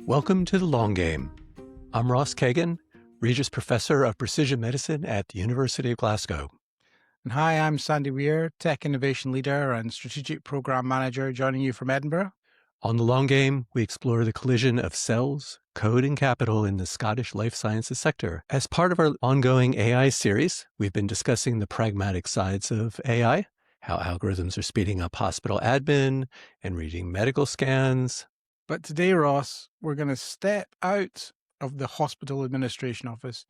Welcome to The Long Game. I'm Ross Kagan, Regis Professor of Precision Medicine at the University of Glasgow. And hi, I'm Sandy Weir, Tech Innovation Leader and Strategic Program Manager, joining you from Edinburgh. On The Long Game, we explore the collision of cells, code, and capital in the Scottish life sciences sector. As part of our ongoing AI series, we've been discussing the pragmatic sides of AI, how algorithms are speeding up hospital admin and reading medical scans. But today, Ross, we're going to step out of the hospital administration office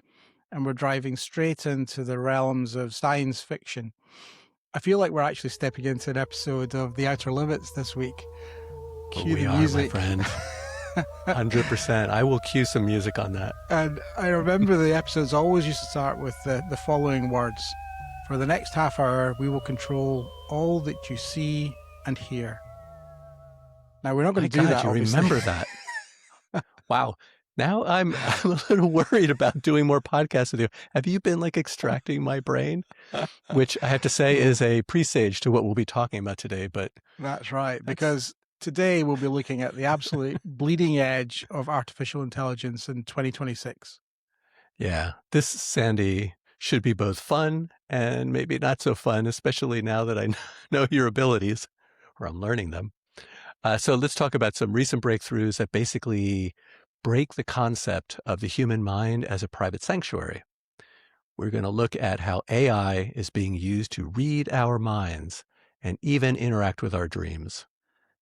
and we're driving straight into the realms of science fiction. I feel like we're actually stepping into an episode of The Outer Limits this week. Cue the music. My friend. 100%. I will cue some music on that. And I remember the episodes always used to start with the following words. For the next half hour, we will control all that you see and hear. Now, we're not going to do that, you obviously. Remember that. Wow. Now I'm a little worried about doing more podcasts with you. Have you been extracting my brain? Which I have to say is a presage to what we'll be talking about today. But that's right, because today we'll be looking at the absolute bleeding edge of artificial intelligence in 2026. Yeah, this, Sandy, should be both fun and maybe not so fun, especially now that I know your abilities, or I'm learning them. So let's talk about some recent breakthroughs that basically break the concept of the human mind as a private sanctuary. We're going to look at how AI is being used to read our minds and even interact with our dreams.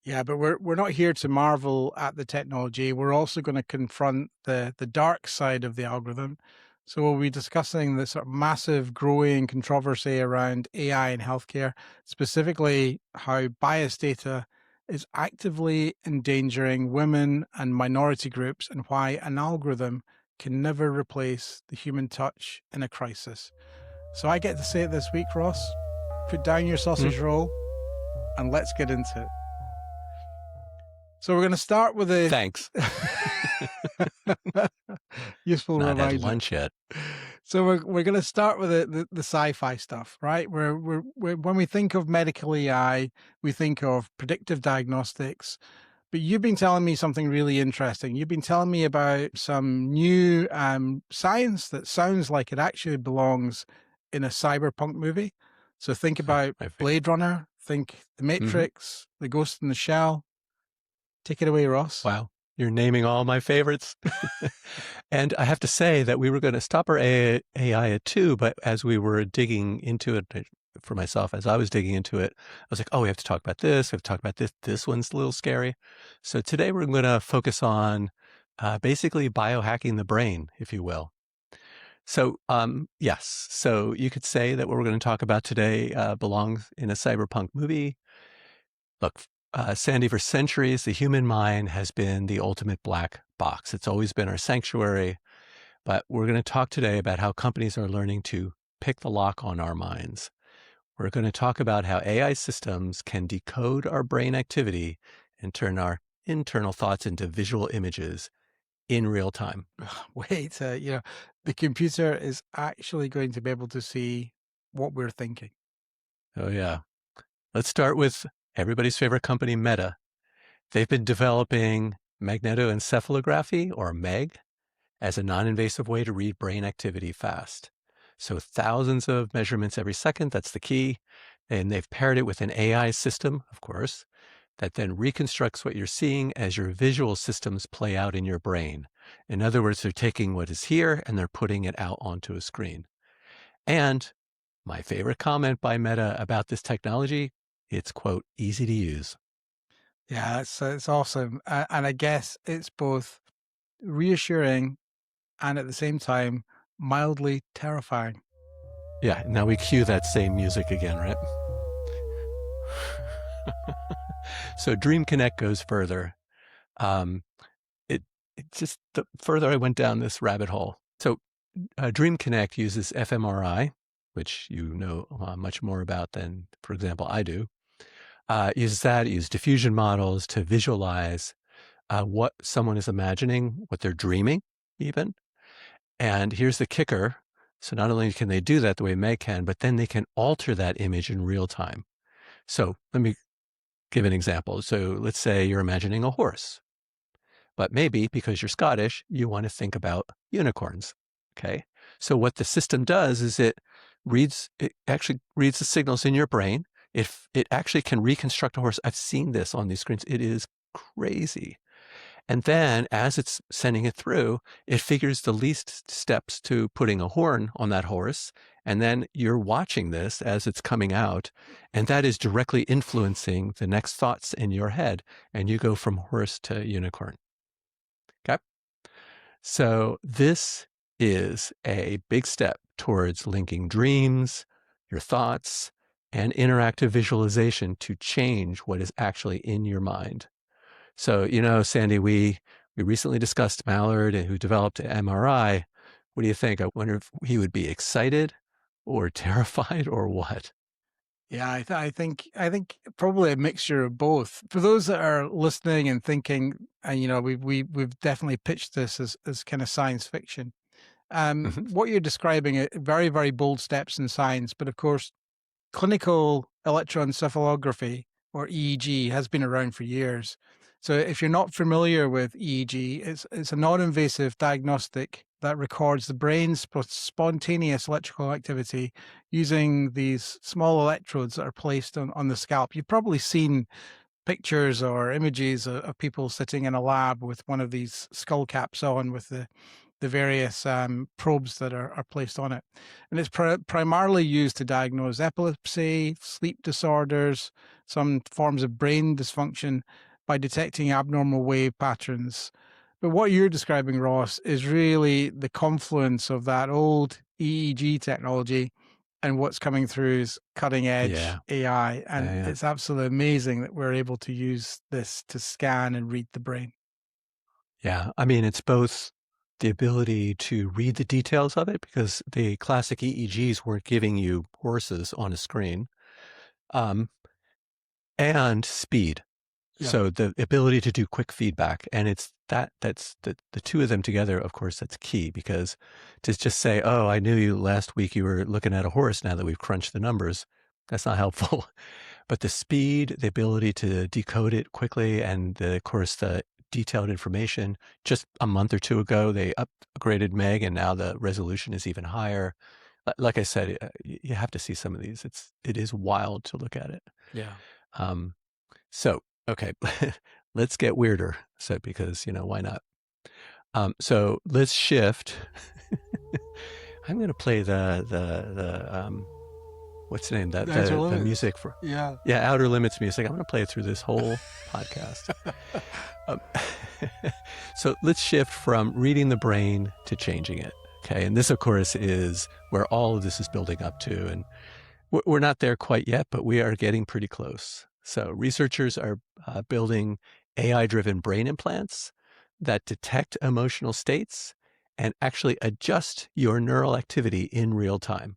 Yeah, but we're not here to marvel at the technology. We're also going to confront the dark side of the algorithm. So we'll be discussing the sort of massive growing controversy around AI in healthcare, specifically how biased data is actively endangering women and minority groups, and why an algorithm can never replace the human touch in a crisis. So I get to say it this week, Ross. Put down your sausage roll and let's get into it. So we're going to start with a... Thanks. Useful reminder. Not had lunch yet. So we're going to start with the sci-fi stuff, right? We're when we think of medical AI, we think of predictive diagnostics. But you've been telling me something really interesting. You've been telling me about some new science that sounds like it actually belongs in a cyberpunk movie. So think about Blade Runner, think The Matrix, The Ghost in the Shell. Take it away, Ross. Wow. You're naming all my favorites. And I have to say that we were going to stop our AI at 2, but as we were digging into it, for myself, as I was digging into it, I was like, oh, we have to talk about this. We have to talk about this. This one's a little scary. So today we're going to focus on basically biohacking the brain, if you will. So yes, so you could say that what we're going to talk about today belongs in a cyberpunk movie. Look, Sandy, for centuries, the human mind has been the ultimate black box. It's always been our sanctuary. But we're going to talk today about how companies are learning to pick the lock on our minds. We're going to talk about how AI systems can decode our brain activity and turn our internal thoughts into visual images in real time. Wait, the computer is actually going to be able to see what we're thinking. Oh, yeah. Let's start with everybody's favorite company, Meta. They've been developing magnetoencephalography, or MEG, as a non-invasive way to read brain activity fast. So thousands of measurements every second, that's the key. And they've paired it with an AI system, of course, that then reconstructs what you're seeing as your visual systems play out in your brain. In other words, they're taking what is here and they're putting it out onto a screen. And my favorite comment by Meta about this technology, it's, quote, easy to use. Yeah, it's awesome. And I guess it's both reassuring and at the same time, mildly terrifying. Yeah, now we cue that same music again, right? So Dream Connect goes further. It just, the further I went down this rabbit hole. So Dream Connect uses fMRI, which you know much more about than, for example, I do. Uses diffusion models to visualize what someone is imagining, what they're dreaming even. And here's the kicker. So not only can they do that the way Meg can, but then they can alter that image in real time. So let me give an example. So let's say you're imagining a horse. But maybe because you're Scottish, you want to think about unicorns. Okay. So what the system does is it actually reads the signals in your brain. If it actually can reconstruct a horse, I've seen this on these screens. It is crazy. And then as it's sending it through, it figures the least steps to putting a horn on that horse. And then you're watching this as it's coming out. And that is directly influencing the next thoughts in your head. And you go from horse to unicorn. Okay. So this is a big step towards linking dreams, your thoughts, and interactive visualization to change what is actually in your mind. So, Sandy, we recently discussed Mallard, who developed MRI. What do you think? I wonder if he would be excited or terrified or what? Yeah, I think probably a mixture of both. For those that are listening and thinking, and we've definitely pitched this as kind of science fiction. Hmm. What you're describing are very, very bold steps in science, but of course, clinical electroencephalography, or EEG, has been around for years. So if you're not familiar with EEG, it's a non-invasive diagnostic that records the brain's spontaneous electrical activity using these small electrodes that are placed on the scalp. You've probably seen pictures or images of people sitting in a lab with one of these skull caps on with the various probes that are placed on it. And it's primarily used to diagnose epilepsy, sleep disorders, some forms of brain dysfunction by detecting abnormal wave patterns. But what you're describing, Ross, is really the confluence of that old EEG technology and what's coming through is cutting edge Yeah, AI. And yeah, yeah. it's absolutely amazing that we're able to use this to scan and read the brain. Yeah. I mean, it's both the ability to read the details of it because the classic EEGs weren't giving you horses on a screen, um, and speed. Yeah. So the ability to do quick feedback, and that's the two of them together, of course, that's key because to just say, oh, I knew you last week you were looking at a horse now that we've crunched the numbers, that's not helpful. But the speed, the ability to decode it quickly, and of course, the detailed information. Just a month or two ago, they upgraded Meg, and now the resolution is even higher. Like I said, you have to see some of these. It is wild to look at it. Yeah. Um, so, okay, let's get weirder. So, because, why not? So let's shift. I'm going to play the what's the name? The outer The limits. music for, Yeah. yeah, Outer Limits music. I'm going to play it through this whole podcast. Um, so let's shift from reading the brain to changing it. Okay. And this, of course, is where all of this is building up to. And we're not there quite yet, but we are getting pretty close. So researchers are building AI-driven brain implants that detect emotional states and actually adjust your neural activity in real time.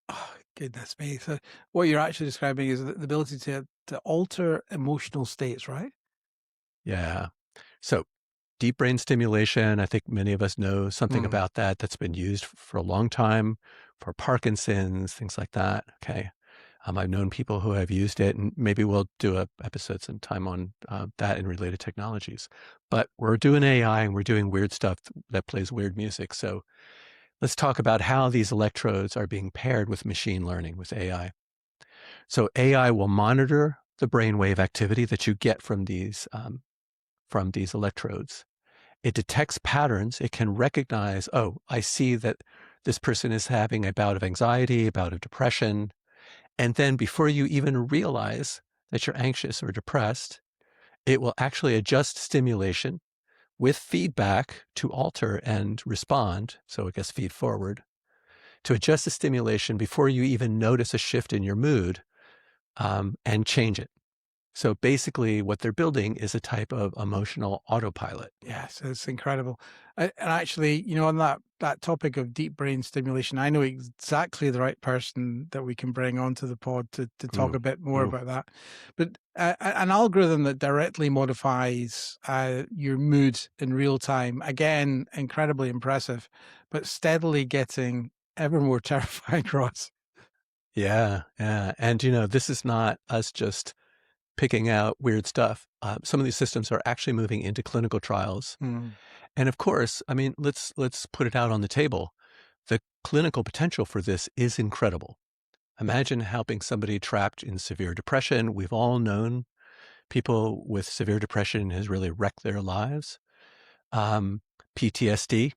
Oh, goodness me. So what you're actually describing is the ability to alter emotional states, right? Yeah. So deep brain stimulation, I think many of us know something Mm. about that. That's been used for a long time for Parkinson's, things like that. Okay. I've known people who have used it, and maybe we'll do a episode sometime on that and related technologies. But we're doing AI and we're doing weird stuff that plays weird music. So let's talk about how these electrodes are being paired with machine learning, with AI. So AI will monitor the brainwave activity that you get from these electrodes. It detects patterns. It can recognize, oh, I see that this person is having a bout of anxiety, a bout of depression. And then before you even realize that you're anxious or depressed, it will actually adjust stimulation with feedback to alter and respond. So I guess feed forward to adjust the stimulation before you even notice a shift in your mood, and change it. So basically, what they're building is a type of emotional autopilot. Yes, it's incredible. And actually, on that topic of deep brain stimulation, I know exactly the right person that we can bring onto the pod to talk a Ooh, bit more ooh. about that. But an algorithm that directly modifies your mood in real time, again, incredibly impressive, but steadily getting ever more terrifying, Ross. Yeah, yeah. And, this is not us just picking out weird stuff. Some of these systems are actually moving into clinical trials. Mm. And of course, I mean, let's put it out on the table. The clinical potential for this is incredible. Imagine helping somebody trapped in severe depression. We've all known people with severe depression has really wrecked their lives. Um, PTSD,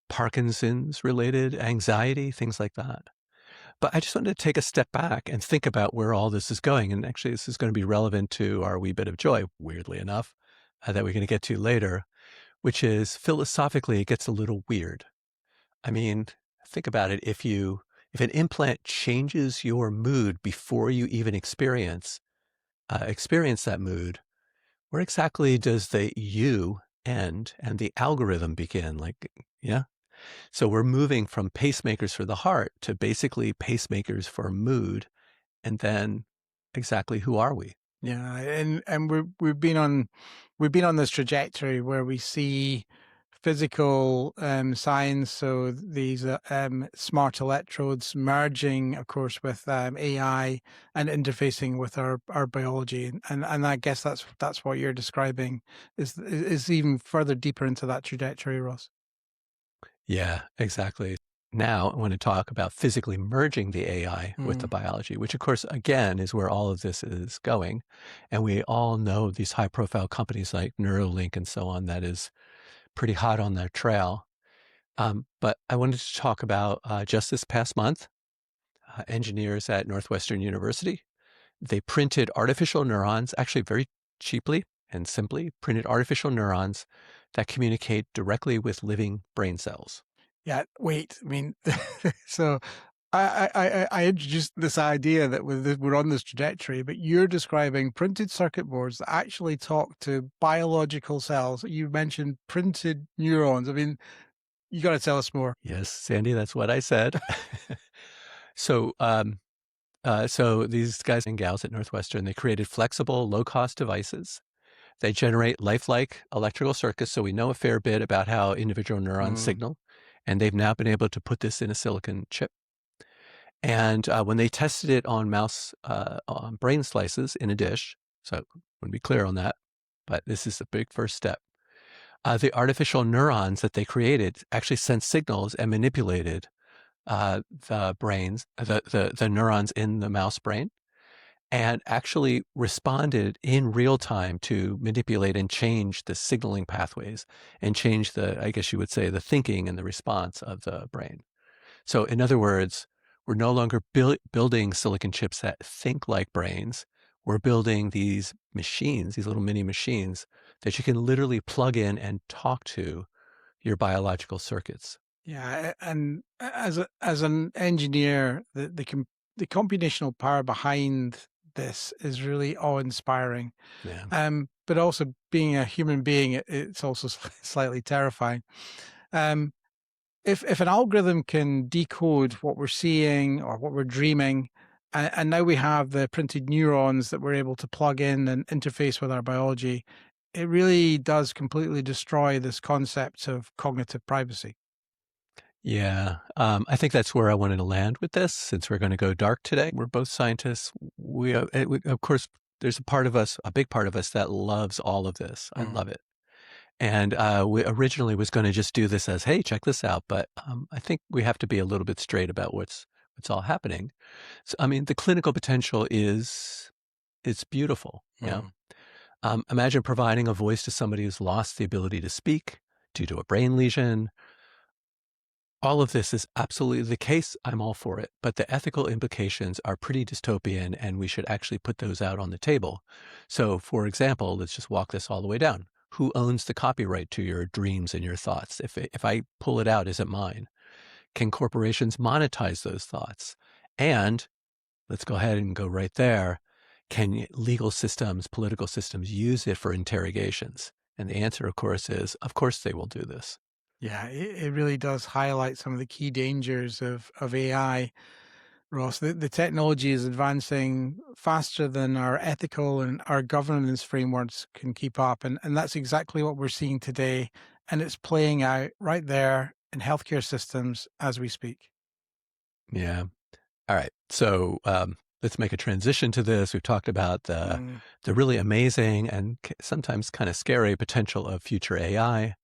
Parkinson's related anxiety, things like that. But I just wanted to take a step back and think about where all this is going. And actually, this is going to be relevant to our wee bit of joy, weirdly enough, that we're going to get to later, which is philosophically, it gets a little weird. I mean, think about it. If an implant changes your mood before you even experience that mood, where exactly does the you end and the algorithm begin? Like, yeah. So we're moving from pacemakers for the heart to basically pacemakers for mood. And then exactly who are we? Yeah, and we've been on this trajectory where we see physical science, so these smart electrodes merging, of course, with AI and interfacing with our biology, and I guess that's what you're describing is even further deeper into that trajectory, Ross. Yeah, exactly. Now I want to talk about physically merging the AI with the Mm. biology, which of course, again, is where all of this is going. And we all know these high profile companies like Neuralink and so on, that is pretty hot on their trail. But I wanted to talk about just this past month, engineers at Northwestern University, they printed artificial neurons, actually very cheaply and simply printed artificial neurons that communicate directly with living brain cells. Yeah, wait. I mean, so I introduced this idea that we're on this trajectory, but you're describing printed circuit boards that actually talk to biological cells. You mentioned printed neurons. I mean, you got to tell us more. Yes, Sandy, that's what I said. so, so these guys and gals at Northwestern, they created flexible, low-cost devices. They generate lifelike electrical circuits, so we know a fair bit about how individual neurons Mm. signal. And they've now been able to put this in a silicon chip. And when they tested it on mouse on brain slices in a dish, so I want to be clear on that, but this is the big first step. The artificial neurons that they created actually sent signals and manipulated the brains, the neurons in the mouse brain, and actually responded in real time to manipulate and change the signaling pathways and change I guess you would say, the thinking and the response of the brain. So in other words, we're no longer building silicon chips that think like brains. We're building these machines, these little mini machines that you can literally plug in and talk to your biological circuits. Yeah, and as an engineer, the computational power behind this is really awe-inspiring. Yeah. But also being a human being, it's also slightly terrifying. Um, if an algorithm can decode what we're seeing or what we're dreaming, and now we have the printed neurons that we're able to plug in and interface with our biology, it really does completely destroy this concept of cognitive privacy. Yeah. I think that's where I wanted to land with this, since we're going to go dark today. We're both scientists. Of course, there's a part of us, a big part of us that loves all of this. I Mm. love it. And we originally was going to just do this as, hey, check this out. But I think we have to be a little bit straight about what's all happening. So, I mean, the clinical potential it's beautiful. Yeah. Mm. Imagine providing a voice to somebody who's lost the ability to speak due to a brain lesion. All of this is absolutely the case. I'm all for it. But the ethical implications are pretty dystopian, and we should actually put those out on the table. So, for example, let's just walk this all the way down. Who owns the copyright to your dreams and your thoughts? If I pull it out, is it mine? Can corporations monetize those thoughts? And let's go ahead and go right there. Can legal systems, political systems use it for interrogations? And the answer, of course, is of course they will do this. Yeah, it really does highlight some of the key dangers of AI, Ross. The technology is advancing faster than our ethical and our governance frameworks can keep up. And that's exactly what we're seeing today. And it's playing out right there in healthcare systems as we speak. Yeah. All right. So let's make a transition to this. We've talked about Mm. the really amazing and sometimes kind of scary potential of future AI.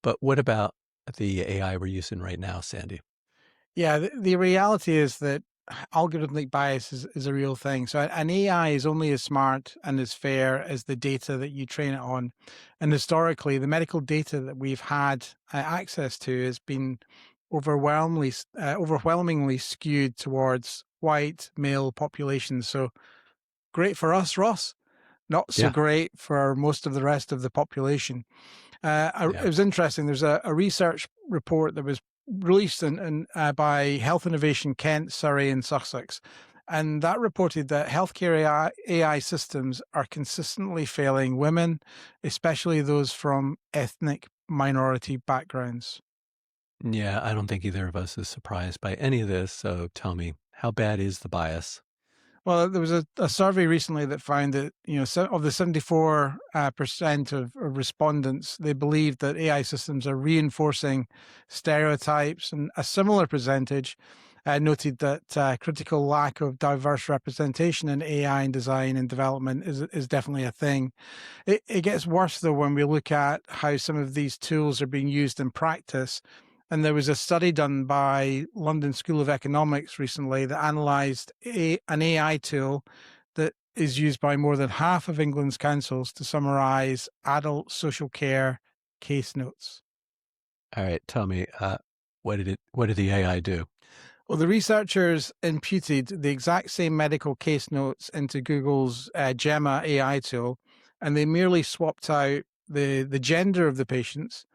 But what about the AI we're using right now, Sandy? Yeah, the reality is that algorithmic bias is a real thing. So an AI is only as smart and as fair as the data that you train it on. And historically, the medical data that we've had access to has been overwhelmingly skewed towards white male populations. So great for us, Ross. Not so Yeah, great for most of the rest of the population. yeah. It was interesting. There's a research report that was released by Health Innovation Kent, Surrey, and Sussex. And that reported that healthcare AI systems are consistently failing women, especially those from ethnic minority backgrounds. Yeah, I don't think either of us is surprised by any of this. So tell me, how bad is the bias? Well, there was a survey recently that found that of the 74% of respondents, they believe that AI systems are reinforcing stereotypes, and a similar percentage noted that critical lack of diverse representation in AI and design and development is definitely a thing. It gets worse though when we look at how some of these tools are being used in practice. And there was a study done by London School of Economics recently that analysed an AI tool that is used by more than half of England's councils to summarise adult social care case notes. All right, tell me, what did the AI do? Well, the researchers imputed the exact same medical case notes into Google's Gemma AI tool, and they merely swapped out the gender of the patients,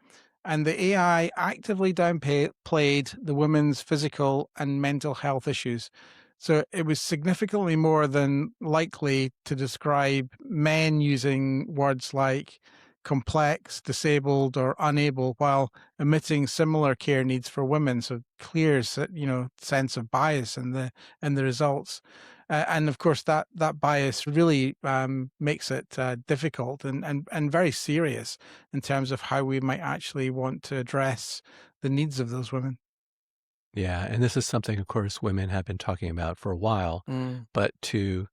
and the AI actively downplayed the women's physical and mental health issues. So it was significantly more than likely to describe men using words like complex, disabled, or unable, while omitting similar care needs for women. So clear, sense of bias in the results. And of course, that bias really makes it difficult and very serious in terms of how we might actually want to address the needs of those women. Yeah, and this is something, of course, women have been talking about for a while, Mm. but to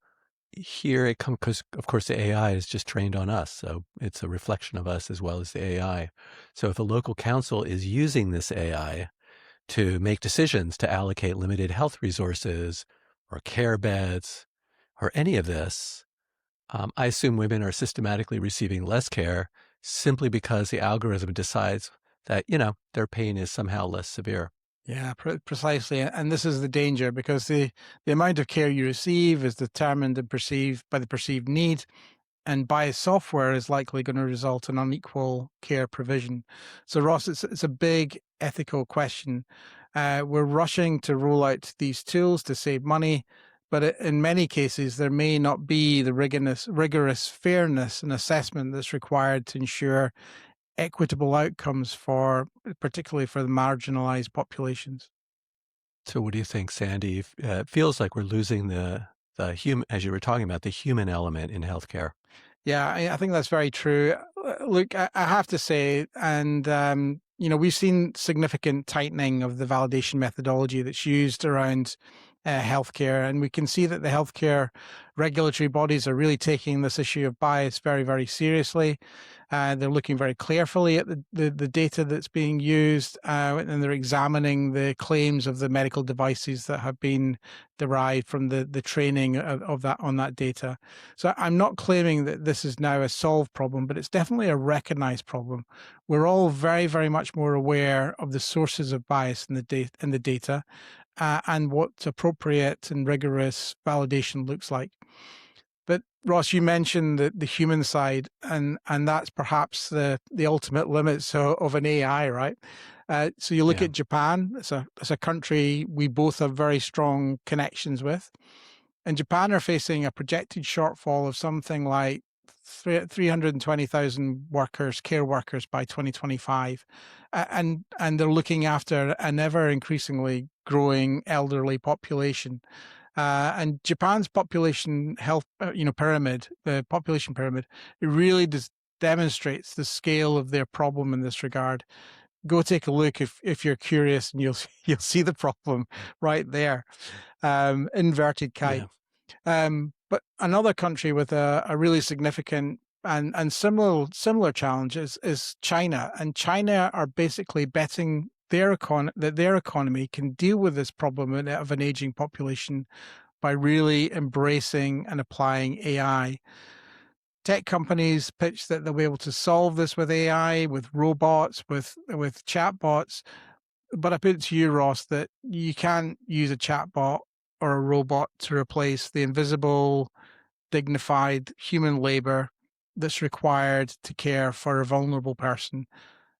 hear it come, because of course the AI is just trained on us, so it's a reflection of us as well as the AI. So if a local council is using this AI to make decisions to allocate limited health resources or care beds or any of this, I assume women are systematically receiving less care simply because the algorithm decides that, their pain is somehow less severe. Yeah, precisely. And this is the danger because the amount of care you receive is determined and perceived by the perceived need, and biased software is likely going to result in unequal care provision. So, Ross, it's a big ethical question. We're rushing to roll out these tools to save money, but in many cases, there may not be the rigorous fairness and assessment that's required to ensure equitable outcomes particularly for the marginalized populations. So what do you think, Sandy? It feels like we're losing the human, as you were talking about, the human element in healthcare. Yeah, I think that's very true. Look, I have to say, and we've seen significant tightening of the validation methodology that's used around healthcare, and we can see that the healthcare regulatory bodies are really taking this issue of bias very, very seriously. They're looking very carefully at the data that's being used, and they're examining the claims of the medical devices that have been derived from the training of that on that data. So I'm not claiming that this is now a solved problem, but it's definitely a recognized problem. We're all very, very much more aware of the sources of bias in the data, and what appropriate and rigorous validation looks like. But Ross, you mentioned the human side, and that's perhaps the ultimate limits of an AI, right? So you look Yeah. at Japan. It's a country we both have very strong connections with, and Japan are facing a projected shortfall of something like 320,000 care workers by 2025, and they're looking after an ever increasingly growing elderly population. And Japan's population health, pyramid, the population pyramid, it really demonstrates the scale of their problem in this regard. Go take a look if you're curious, and you'll you'll see the problem right there. Inverted kite. Yeah. But another country with a really significant and similar challenges is China. And China are basically betting that their economy can deal with this problem of an aging population by really embracing and applying AI. Tech companies pitch that they'll be able to solve this with AI, with robots, with chatbots. But I put it to you, Ross, that you can't use a chatbot or a robot to replace the invisible, dignified human labor that's required to care for a vulnerable person.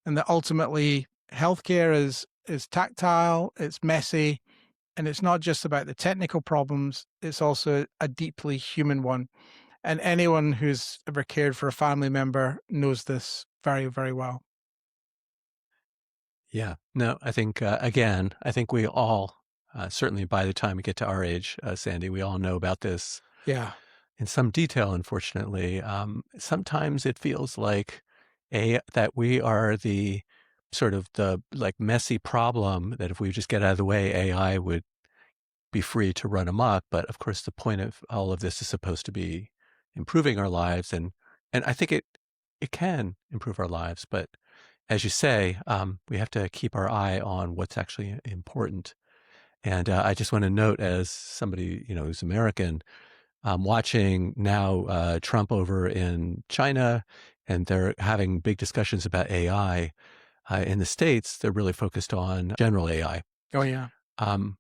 And that ultimately healthcare is tactile, it's messy, and it's not just about the technical problems, it's also a deeply human one. And anyone who's ever cared for a family member knows this very, very well. Yeah. No, I think, again, I think we all, certainly by the time we get to our age, Sandy, we all know about this Yeah. in some detail, unfortunately. Sometimes it feels like that we are the sort of the like messy problem that if we just get out of the way, AI would be free to run amok. But of course, the point of all of this is supposed to be improving our lives, and I think it can improve our lives. But as you say, we have to keep our eye on what's actually important. And I just want to note, as somebody who's American, watching now Trump over in China, and they're having big discussions about AI. In the States, they're really focused on general AI. Oh, yeah. Um,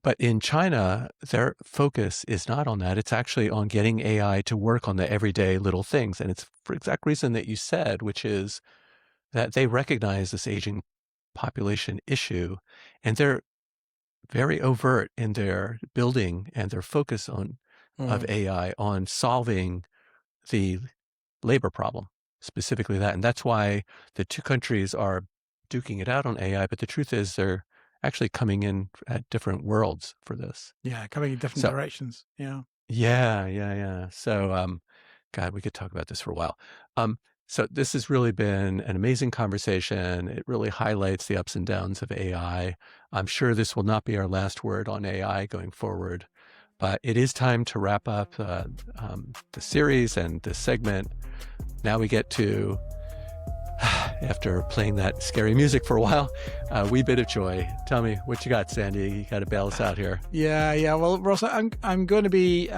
but in China, their focus is not on that. It's actually on getting AI to work on the everyday little things. And it's for exact reason that you said, which is that they recognize this aging population issue, and they're very overt in their building and their focus of Mm. AI on solving the labor problem, specifically that. And that's why the two countries are duking it out on AI. But the truth is, they're actually coming in at different worlds for this. Yeah, coming in different So, directions. Yeah. yeah, yeah, yeah. So, God, we could talk about this for a while. Um, so this has really been an amazing conversation. It really highlights the ups and downs of AI. I'm sure this will not be our last word on AI going forward, but it is time to wrap up the series and this segment. Now we get to, after playing that scary music for a while, a wee bit of joy. Tell me what you got, Sandy. You got to bail us out here. Yeah, yeah. Well, Ross, I'm going to be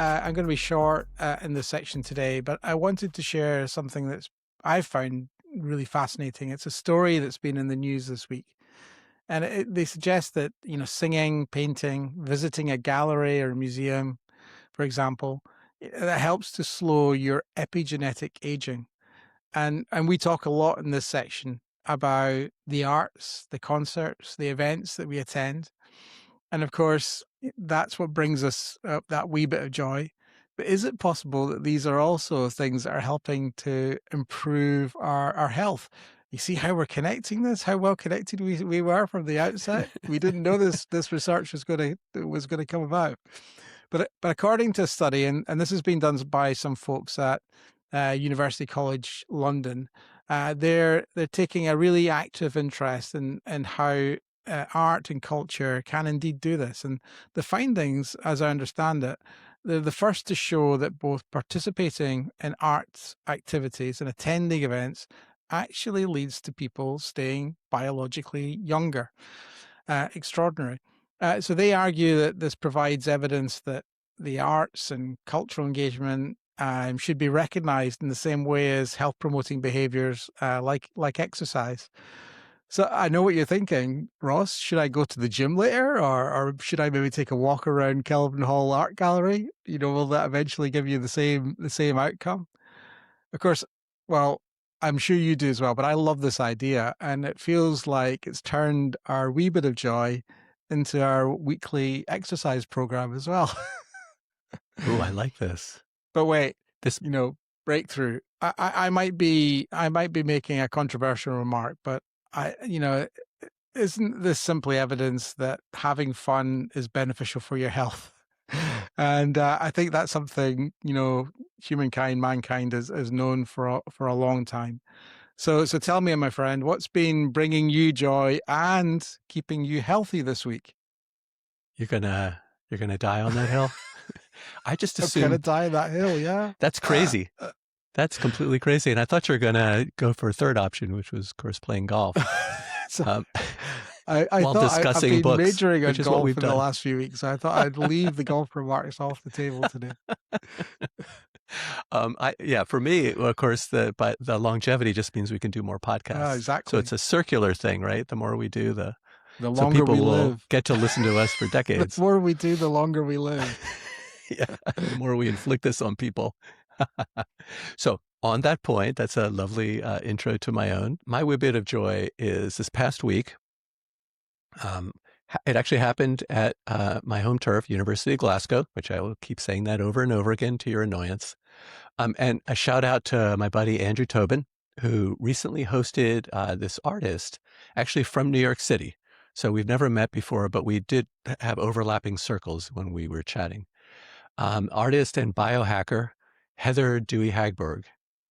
short in this section today, but I wanted to share something that's I found really fascinating. It's a story that's been in the news this week, and they suggest that singing, painting, visiting a gallery or a museum, for example, that helps to slow your epigenetic aging. And we talk a lot in this section about the arts, the concerts, the events that we attend. And of course, that's what brings us that wee bit of joy. But is it possible that these are also things that are helping to improve our health? You see how we're connecting this, how well connected we were from the outset. We didn't know this research was going to come about. But according to a study, and this has been done by some folks at University College London, they're taking a really active interest in how art and culture can indeed do this. And the findings, as I understand it, they're the first to show that both participating in arts activities and attending events actually leads to people staying biologically younger. Extraordinary. So they argue that this provides evidence that the arts and cultural engagement should be recognized in the same way as health promoting behaviors like exercise. So I know what you're thinking, Ross. Should I go to the gym later, or should I maybe take a walk around Kelvin Hall Art Gallery? Will that eventually give you the same outcome? Of course, well, I'm sure you do as well, but I love this idea, and it feels like it's turned our wee bit of joy into our weekly exercise program as well. Ooh, I like this. But wait, This breakthrough. I might be making a controversial remark, but isn't this simply evidence that having fun is beneficial for your health? And I think that's something mankind has known for a long time. So tell me, my friend, what's been bringing you joy and keeping you healthy this week? you're gonna die on that hill. I just I'm kind of assumed dying that hill. Yeah. that's crazy. That's completely crazy. And I thought you were going to go for a third option, which was, of course, playing golf So um, I while thought I've discussing been books, majoring which on is what golf we've in the done. last few weeks. So I thought I'd leave the golf remarks off the table today. Yeah, for me, of course, but the longevity just means we can do more podcasts. So Exactly. it's a circular thing, right? The more we do, The so longer we people will live, get to listen to us for the decades. more we do, the longer we live. Yeah, the more we inflict this on people. So on that point, that's a lovely intro to my own. My wee bit of joy is this past week. Um, it actually happened at my home turf, University of Glasgow, which I will keep saying that over and over again to your annoyance. And a shout out to my buddy Andrew Tobin, who recently hosted this artist, actually from New York City. So we've never met before, but we did have overlapping circles when we were chatting. Artist and biohacker Heather Dewey Hagberg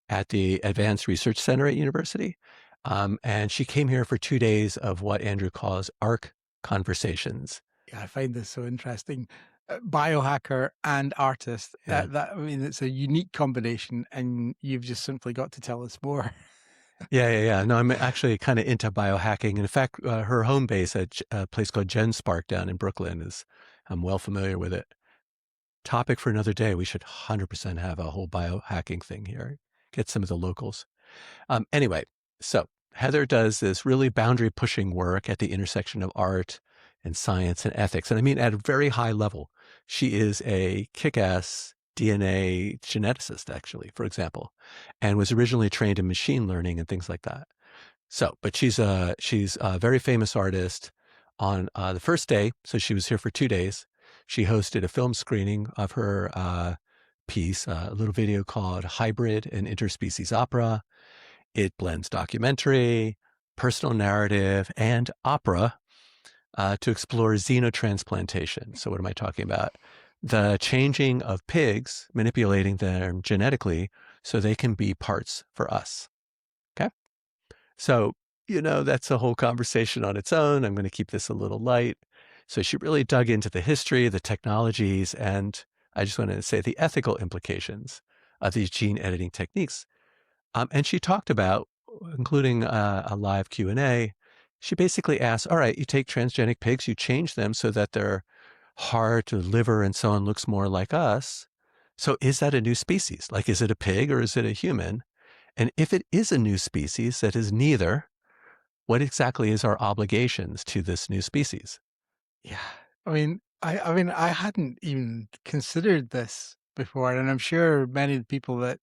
at the Advanced Research Center at University. And she came here for 2 days of what Andrew calls ARC conversations. Yeah, I find this so interesting. Biohacker and artist. Yeah. I mean, it's a unique combination, and you've just simply got to tell us more. Yeah. No, I'm actually kind of into biohacking. In fact, her home base at a place called GenSpark down in Brooklyn I'm well familiar with it. Topic for another day. We should 100% have a whole biohacking thing here. Get some of the locals. Anyway, so Heather does this really boundary pushing work at the intersection of art and science and ethics. And I mean, at a very high level, she is a kick-ass DNA geneticist, actually, for example, and was originally trained in machine learning and things like that. So, but she's a very famous artist. On the first day, so she was here for 2 days, she hosted a film screening of her piece, a little video called Hybrid and Interspecies Opera. It blends documentary, personal narrative, and opera to explore xenotransplantation. So what am I talking about? The changing of pigs, manipulating them genetically so they can be parts for us. Okay. So, that's a whole conversation on its own. I'm going to keep this a little light. So she really dug into the history, the technologies, and I just wanted to say the ethical implications of these gene editing techniques. And she talked about, including a live Q&A, she basically asked, all right, you take transgenic pigs, you change them so that their heart, or liver, and so on looks more like us. So is that a new species? Like, is it a pig or is it a human? And if it is a new species that is neither, what exactly is our obligations to this new species? Yeah. I hadn't even considered this before, and I'm sure many of the people that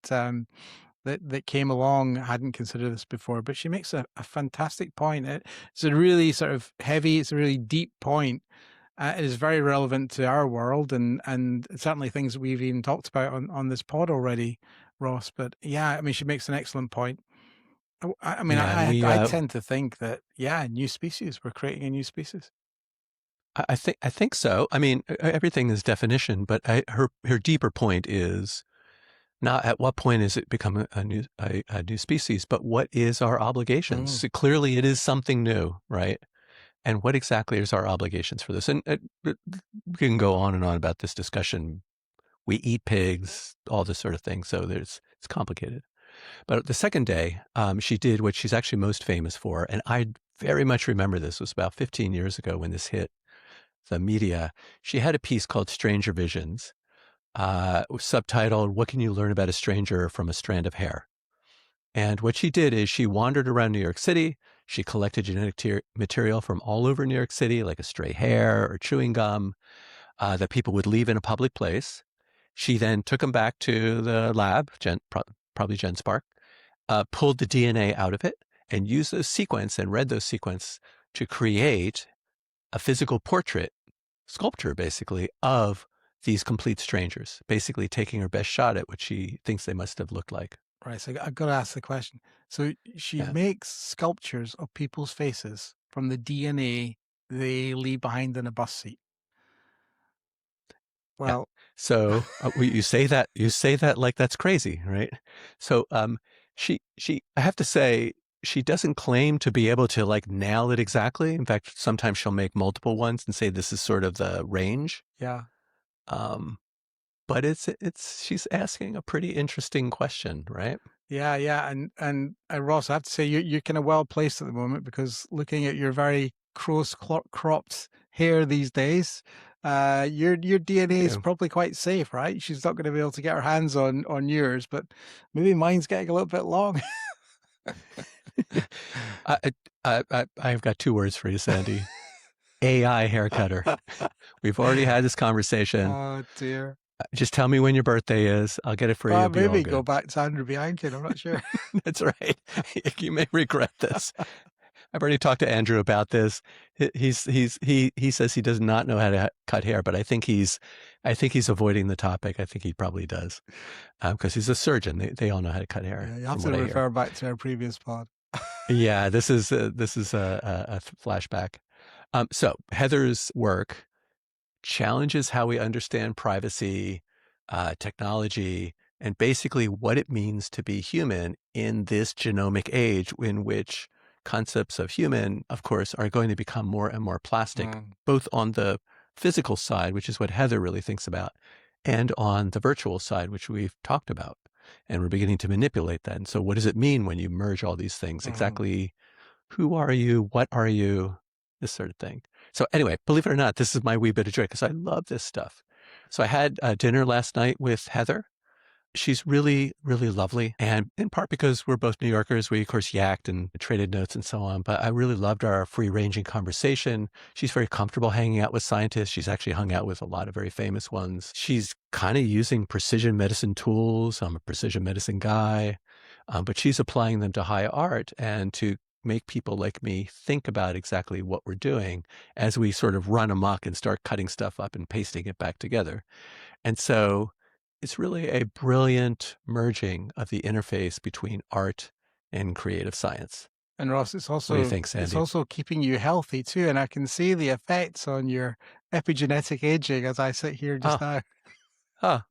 came along hadn't considered this before. But she makes a fantastic point. It's a really sort of heavy, it's a really deep point. It is very relevant to our world, and certainly things that we've even talked about on this pod already, Ross. But yeah, I mean, she makes an excellent point. I mean, Yeah, and I tend to think that, yeah, new species, we're creating a new species. I think so. I mean, everything is definition, but her deeper point is not at what point is it become a new species, but what is our obligations? Mm. So clearly, it is something new, right? And what exactly is our obligations for this? And we can go on and on about this discussion. We eat pigs, all this sort of thing. So it's complicated. But the second day, she did what she's actually most famous for, and I very much remember this. It was about 15 years ago when this hit the media. She had a piece called Stranger Visions, subtitled, What Can You Learn About a Stranger from a Strand of Hair? And what she did is she wandered around New York City. She collected genetic material from all over New York City, like a stray hair or chewing gum that people would leave in a public place. She then took them back to the lab, probably GenSpark, pulled the DNA out of it and used those sequence and read those sequence to create a physical portrait, sculpture basically, of these complete strangers, basically taking her best shot at what she thinks they must have looked like. Right. So I've got to ask the question. So she Yeah. makes sculptures of people's faces from the DNA they leave behind in a bus seat. Yeah. Well, So you say that like that's crazy, right? So I have to say, she doesn't claim to be able to like nail it exactly. In fact, sometimes she'll make multiple ones and say this is sort of the range. yeah. Um, but she's asking a pretty interesting question, right? Yeah, yeah, and Ross, I have to say you're kind of well placed at the moment, because looking at your very cropped hair these days, your DNA is Yeah. probably quite safe, right? She's not going to be able to get her hands on yours, but maybe mine's getting a little bit long. I've got two words for you, Sandy. AI hair cutter. We've already had this conversation. Oh dear. Just tell me when your birthday is. I'll get it for you. It'll be all Maybe go good. back to Andrew Bianchi. I'm not sure. That's right. You may regret this. I've already talked to Andrew about this. He says he does not know how to cut hair, but I think he's avoiding the topic. I think he probably does, because he's a surgeon. They all know how to cut hair. Yeah, you have to refer back to our previous pod. Yeah, this is a flashback. So Heather's work challenges how we understand privacy, technology, and basically what it means to be human in this genomic age, in which concepts of human, of course, are going to become more and more plastic, both on the physical side, which is what Heather really thinks about, and on the virtual side, which we've talked about. And we're beginning to manipulate that. And so what does it mean when you merge all these things? Exactly who are you? What are you? This sort of thing. So anyway, believe it or not, this is my wee bit of joy, because I love this stuff. So I had dinner last night with Heather. She's really, really lovely. And in part because we're both New Yorkers, we of course yacked and traded notes and so on. But I really loved our free-ranging conversation. She's very comfortable hanging out with scientists. She's actually hung out with a lot of very famous ones. She's kind of using precision medicine tools. I'm a precision medicine guy. But she's applying them to high art and to make people like me think about exactly what we're doing as we sort of run amok and start cutting stuff up and pasting it back together. And so it's really a brilliant merging of the interface between art and creative science. And Ross, What do you think, Sandy? it's also keeping you healthy too. And I can see the effects on your epigenetic aging as I sit here just now.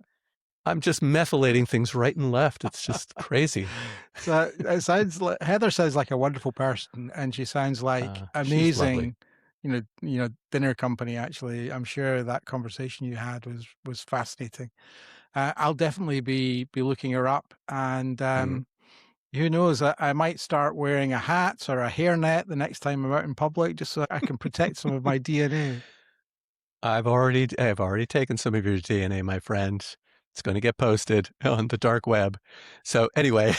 I'm just methylating things right and left. It's just crazy. So it sounds like Heather sounds like a wonderful person, and she sounds like amazing. Dinner company. Actually, I'm sure that conversation you had was fascinating. I'll definitely be looking her up, and who knows? I might start wearing a hat or a hairnet the next time I'm out in public, just so I can protect some of my DNA. I've already taken some of your DNA, my friend. It's going to get posted on the dark web. So anyway,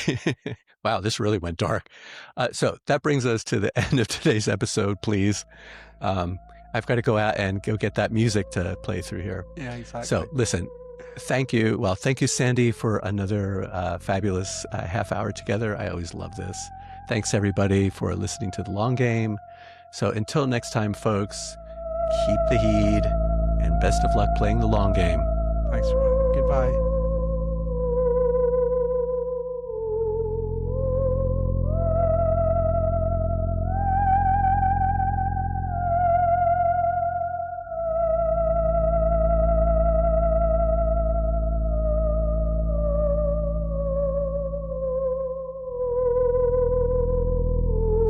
wow, this really went dark. So that brings us to the end of today's episode, please. I've got to go out and go get that music to play through here. Yeah, exactly. So listen, thank you. Well, thank you, Sandy, for another fabulous half hour together. I always love this. Thanks, everybody, for listening to The Long Game. So until next time, folks, keep the heed and best of luck playing the long game. Thanks, Ron. Goodbye.